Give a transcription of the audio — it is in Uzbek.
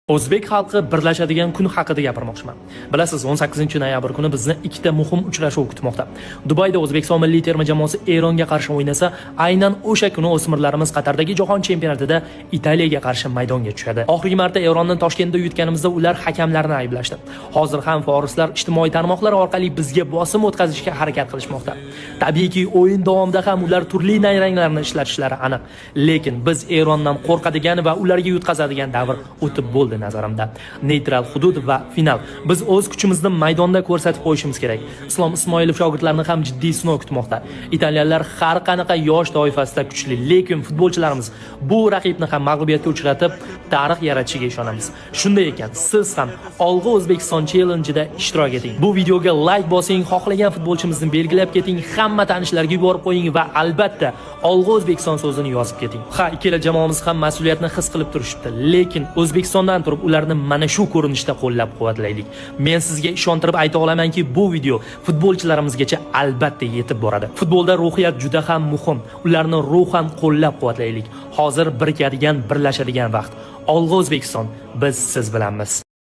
O'zbek xalqi birlashadigan kun haqida gapirmoqchiman. Bilasiz, 18-noyabr kuni bizni ikkita muhim uchrashuv kutmoqda. Dubayda O'zbekiston milliy terma jamoasi Eronga qarshi o'ynasa, aynan o'sha kuni o'smirlarimiz Qatardagi jahon chempionatida Italiyaga qarshi maydonga tushadi. Oxirgi marta Eronni Toshkentda yutganimizda ular hakamlarni ayblashdi. Hozir ham forislar ijtimoiy tarmoqlar orqali bizga bosim o'tkazishga harakat qilishmoqda. Tabiiyki, o'yin davomida ham ular turli nayranglarni ishlatishlari aniq. Lekin biz Erondan qo'rqadigan va ularga yutqazadigan davr o'tib bo'ldi. Nazarimda neytral hudud va final. Biz o'z kuchimizni maydonda ko'rsatib qo'yishimiz kerak. Islom Ismoilov shogirdlarini ham jiddiy sinov kutmoqda. Italyanlar har qanaqa yosh toifasida kuchli, lekin futbolchilarimiz bu raqibni ham mag'lubiyatga uchratib, tarix yaratishiga ishonamiz. Shunday ekan, siz ham Olg'a O'zbekiston challenge-ida ishtirok eting. Bu videoga like bosing, xohlagan futbolchimizni belgilab keting, hamma tanishlarga yuborib qo'ying va albatta Olg'a O'zbekiston so'zini yozib keting. Ha, ikkala jamoamiz ham mas'uliyatni his qilib turishibdi, lekin O'zbekistondan turib ularni mana shu ko'rinishda qo'llab-quvvatlaylik. Men sizga ishontirib ayta olamanki, bu video futbolchilarimizgacha albatta yetib boradi. Futbolda ruhiyat juda ham muhim. Ularni ruhan qo'llab-quvvatlaylik. Hozir birikadigan, birlashadigan vaqt. Olg'a O'zbekiston, biz siz bilanmiz.